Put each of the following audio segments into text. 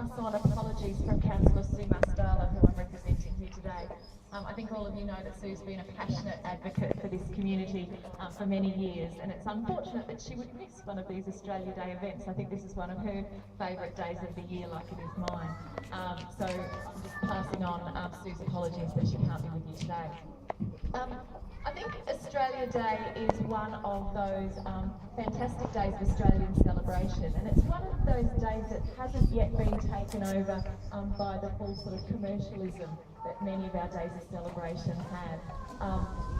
pass on apologies from Councillor Sue Mastala, who I'm representing here today. I think all of you know that Sue's been a passionate advocate for this community for many years, and it's unfortunate that she would miss one of these Australia Day events. I think this is one of her favourite days of the year, like it is mine. So I'm just passing on Sue's apologies that she can't be with you today. I think Australia Day is one of those fantastic days of Australian celebration, and it's one of those days that hasn't yet been taken over by the full sort of commercialism that many of our days of celebration have.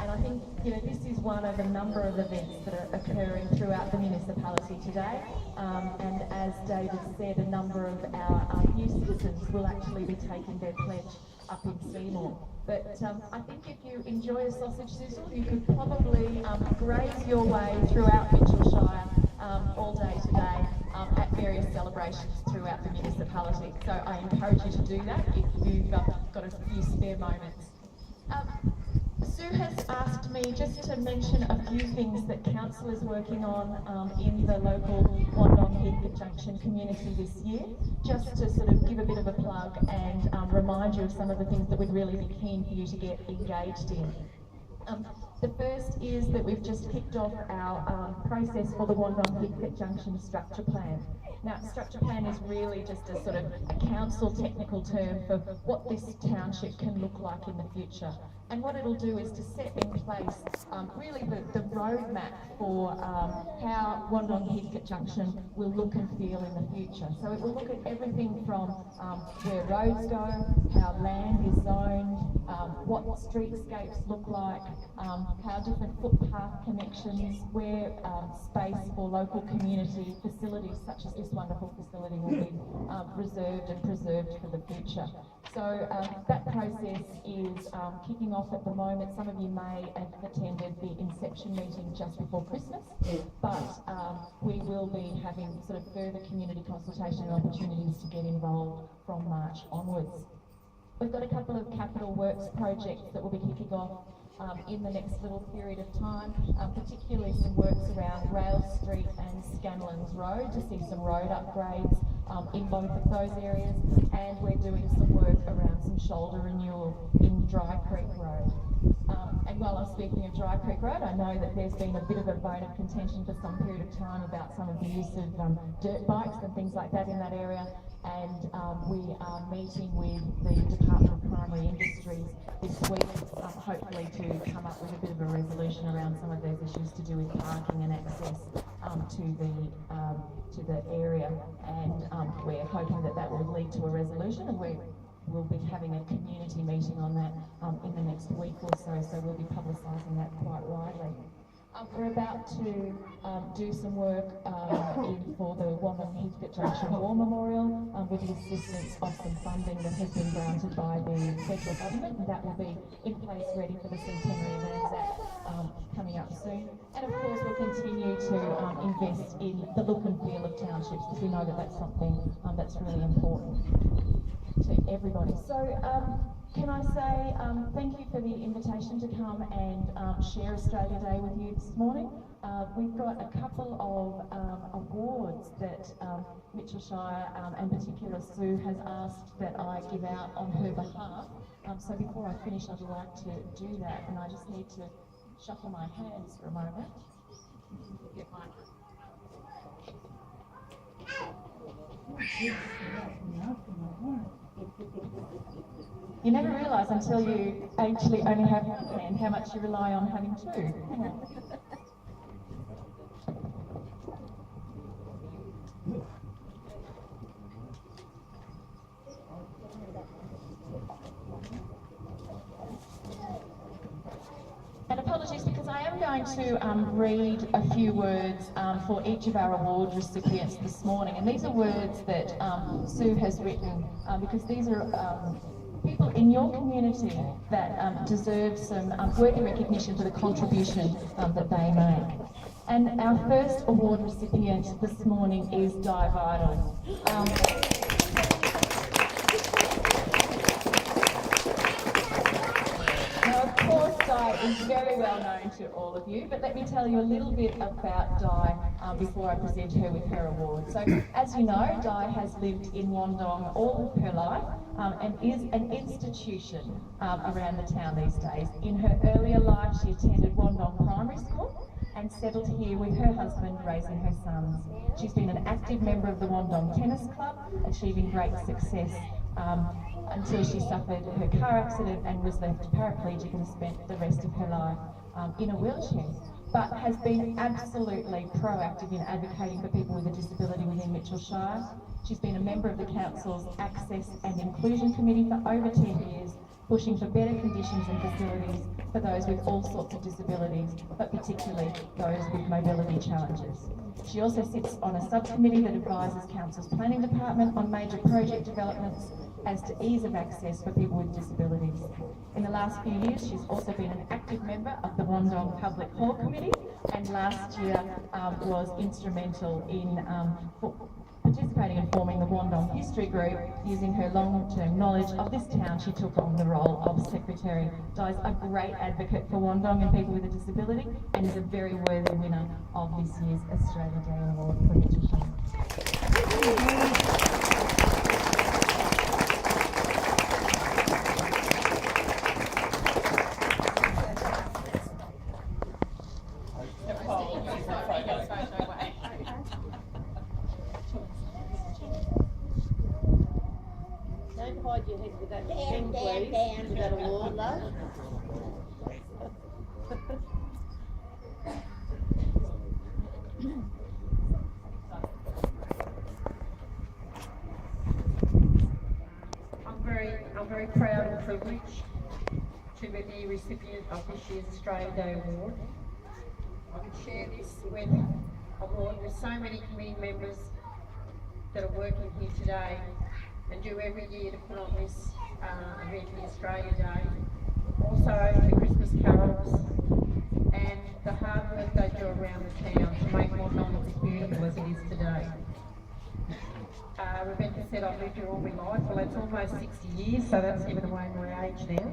And I think, you know, this is one of a number of events that are occurring throughout the municipality today. And as David said, a number of our new citizens will actually be taking their pledge up in Seymour. But I think if you enjoy a sausage sizzle, you could probably graze your way throughout Mitchellshire all day today at various celebrations throughout the municipality. So I encourage you to do that if you've got a few spare moments. Sue has asked me just to mention a few things that Council is working on in the local Wandong Heathcote Junction community this year, just to sort of give a bit of a plug and remind you of some of the things that we'd really be keen for you to get engaged in. The first is that we've just kicked off our process for the Wandong Heathcote Junction structure plan. Now, structure plan is really just a sort of a council technical term for what this township can look like in the future. And what it'll do is to set in place really the roadmap for how Wandong Heathcote Junction will look and feel in the future. So it will look at everything from where roads go, how land is zoned, what streetscapes look like, how different footpath connections, where space for local community facilities such as this wonderful facility will be reserved and preserved for the future. So that process is kicking off at the moment. Some of you may have attended the inception meeting just before Christmas, but we will be having sort of further community consultation and opportunities to get involved from March onwards. We've got a couple of capital works projects that will be kicking off in the next little period of time, particularly some works around Rail Street and Scanlon's Road to see some road upgrades in both of those areas, and we're doing some work around some shoulder renewal in Dry Creek Road. And while I'm speaking of Dry Creek Road, I know that there's been a bit of a bone of contention for some period of time about some of the use of dirt bikes and things like that in that area, and we are meeting with the Department of Primary Industries this week, hopefully to come up with a bit of a resolution around some of those issues to do with parking and access to the area, and we're hoping that that will lead to a resolution, and we'll be having a community meeting on that in the next week or so, so we'll be publicising that quite widely. We're about to do some work for the Wandong Heathcote Junction War Memorial with the assistance of some funding that has been granted by the federal government, and that will be in place ready for the Centenary of Anzac coming up soon. And of course we'll continue to invest in the look and feel of townships, because we know that that's something that's really important to everybody. So can I say thank you for the invitation to come and share Australia Day with you this morning. We've got a couple of awards that Mitchellshire and particular Sue has asked that I give out on her behalf. So before I finish, I'd like to do that, and I just need to shuffle my hands for a moment. Get mine. You never realise until you actually only have one hand how much you rely on having two. Hang on. And apologies, because I am going to read a few words for each of our award recipients this morning. And these are words that Sue has written, because these are people in your community that deserve some worthy recognition for the contribution that they make. And our first award recipient this morning is Di Vidal. Now, of course, Di is very well known to all of you, but let me tell you a little bit about Di before I present her with her award. So, as you know, Di has lived in Wandong all of her life and is an institution around the town these days. In her earlier life, she attended Wandong Primary School and settled here with her husband, raising her sons. She's been an active member of the Wandong Tennis Club, achieving great success until she suffered her car accident and was left paraplegic and spent the rest of her life in a wheelchair, but has been absolutely proactive in advocating for people with a disability within Mitchell Shire. She's been a member of the Council's Access and Inclusion Committee for over 10 years, pushing for better conditions and facilities for those with all sorts of disabilities, but particularly those with mobility challenges. She also sits on a subcommittee that advises Council's Planning Department on major project developments as to ease of access for people with disabilities. In the last few years, she's also been an active member of the Wandong Public Hall Committee, and last year was instrumental in participating in forming the Wandong History Group. Using her long-term knowledge of this town, she took on the role of secretary. Di's a great advocate for Wandong and people with a disability, and is a very worthy winner of this year's Australia Day Award for Mitchell Shire. Don't hide your head with that pen, please. With that award, love. I'm very proud and privileged to be the recipient of this year's Australia Day Award. I can share this award with so many committee members that are working here today and do every year to put on this event, the Australia Day. Also the Christmas carols and the hard work they do around the town to make Wandong as beautiful as it is today. Rebecca said I've lived here all my life. Well, that's almost 60 years, so that's giving away my age now.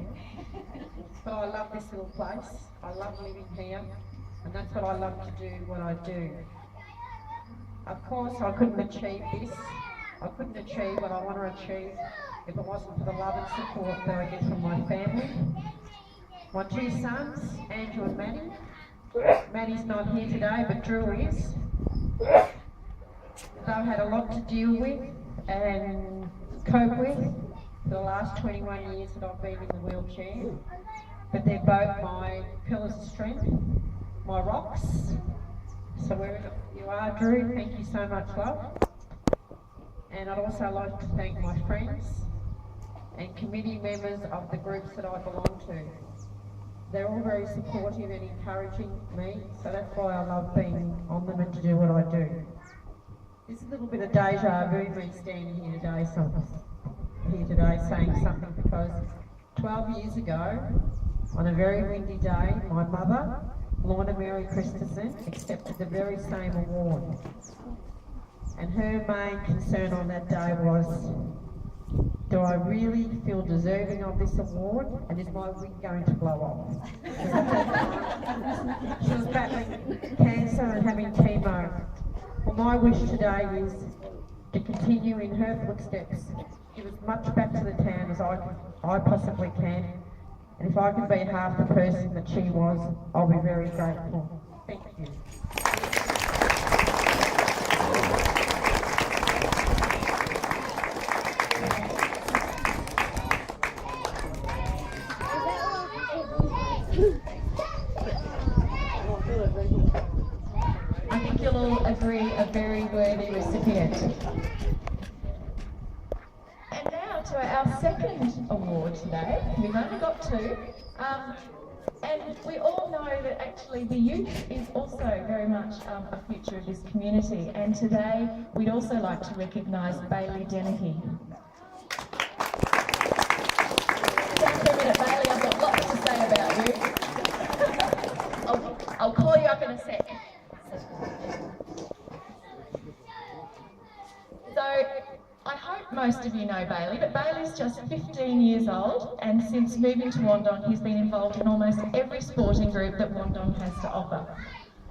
But I love this little place. I love living here, and that's what I love to do, what I do. Of course, I couldn't achieve this. I couldn't achieve what I want to achieve if it wasn't for the love and support that I get from my family. My two sons, Andrew and Maddie. Maddie's not here today, but Drew is. They've had a lot to deal with and cope with for the last 21 years that I've been in the wheelchair. But they're both my pillars of strength, my rocks. So wherever you are, Drew, thank you so much, love. And I'd also like to thank my friends and committee members of the groups that I belong to. They're all very supportive and encouraging me, so that's why I love being on them and to do what I do. There's a little bit of deja vu me standing here today saying something, because 12 years ago, on a very windy day, my mother, Lorna Mary Christensen, accepted the very same award. And her main concern on that day was, do I really feel deserving of this award, and is my wig going to blow off? She was battling cancer and having chemo. Well, my wish today is to continue in her footsteps, give as much back to the town as I possibly can, and if I can be half the person that she was, I'll be very grateful. Thank you. I think you'll all agree, a very worthy recipient. And now to our second award today. We've only got two. And we all know that actually the youth is also very much a future of this community. And today we'd also like to recognise Bailey Dennehy. Stand for a minute, Bailey, I've got lots to say about you. I'll call you up in a sec. So, I hope most of you know Bailey, but Bailey's just 15 years old, and since moving to Wandong, he's been involved in almost every sporting group that Wandong has to offer.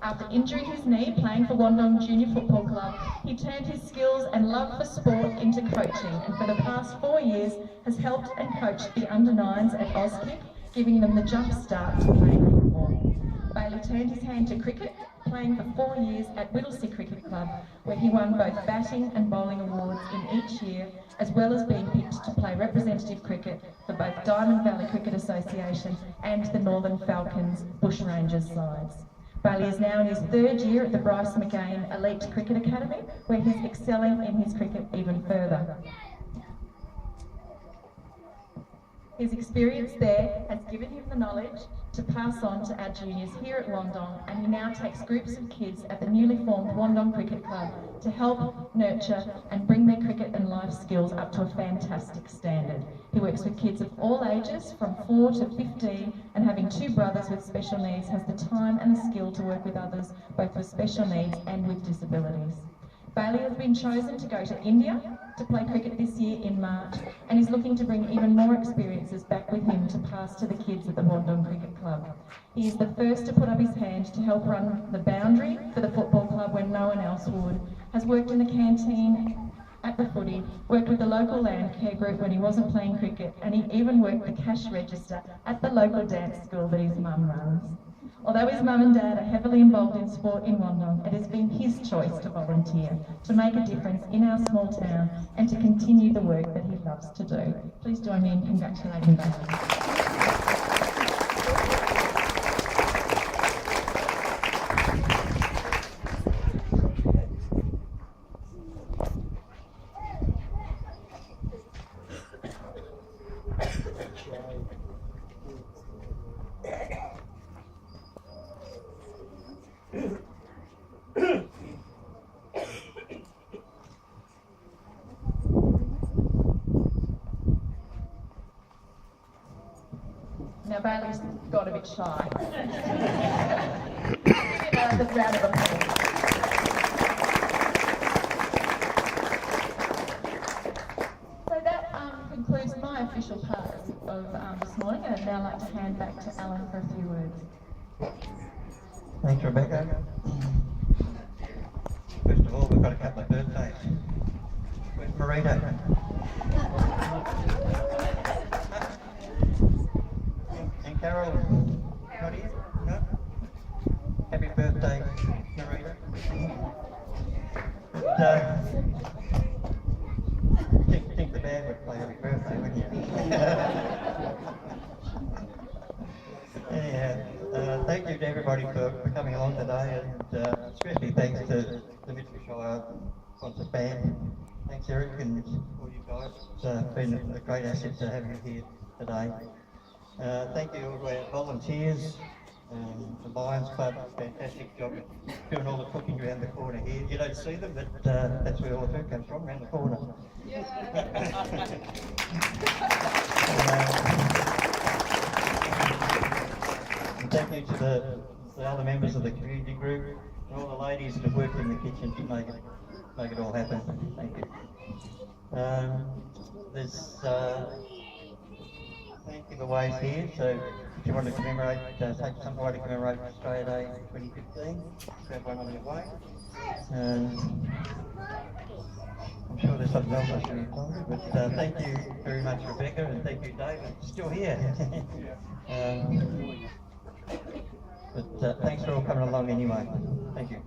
After injuring his knee playing for Wandong Junior Football Club, he turned his skills and love for sport into coaching, and for the past 4 years has helped and coached the under-9s at Auskick, giving them the jump start to playing football. Bailey turned his hand to cricket, playing for 4 years at Whittlesea Cricket Club, where he won both batting and bowling awards in each year, as well as being picked to play representative cricket for both Diamond Valley Cricket Association and the Northern Falcons Bushrangers sides. Bailey is now in his 3rd year at the Bryce McGain Elite Cricket Academy, where he's excelling in his cricket even further. His experience there has given him the knowledge to pass on to our juniors here at Wandong, and he now takes groups of kids at the newly formed Wandong Cricket Club to help nurture and bring their cricket and life skills up to a fantastic standard. He works with kids of all ages, from 4 to 15, and having 2 brothers with special needs, has the time and the skill to work with others, both with special needs and with disabilities. Bailey has been chosen to go to India to play cricket this year in March, and is looking to bring even more experiences back with him to pass to the kids at the Wandong Cricket Club. He is the first to put up his hand to help run the boundary for the football club when no one else would, has worked in the canteen at the footy, worked with the local land care group when he wasn't playing cricket, and he even worked the cash register at the local dance school that his mum runs. Although his mum and dad are heavily involved in sport in Wandong, it has been his choice to volunteer, to make a difference in our small town and to continue the work that he loves to do. Please join me in congratulating Bailey. Now Bailey's got a bit shy. Give him another round of applause. So that concludes my official part of this morning, and I'd now like to hand back to Alan for a few words. Thanks, Rebecca. First of all, we've got a couple of birthdays. Where's Marita? And Carol, not here? No? Happy birthday, Marita. But, think the band would play happy birthday, wouldn't you? Anyhow, thank you to everybody for coming along today, and especially thanks to the Mitchell Shire concert band. Thanks, Eric, and all you guys. It's been a great asset to have you here today. Thank you all our volunteers, the Lions Club, fantastic job doing all the cooking around the corner here. You don't see them, but that's where all the food comes from, around the corner. And thank you to the other members of the community group and all the ladies that have worked in the kitchen to make it all happen. Thank you. There's thank giveaways here, so if you want to commemorate, take some way to commemorate Australia Day 2015, grab one on your way. I'm sure there's something else I should have told you, but thank you very much, Rebecca, and thank you, David, still here. But thanks for all coming along anyway. Thank you.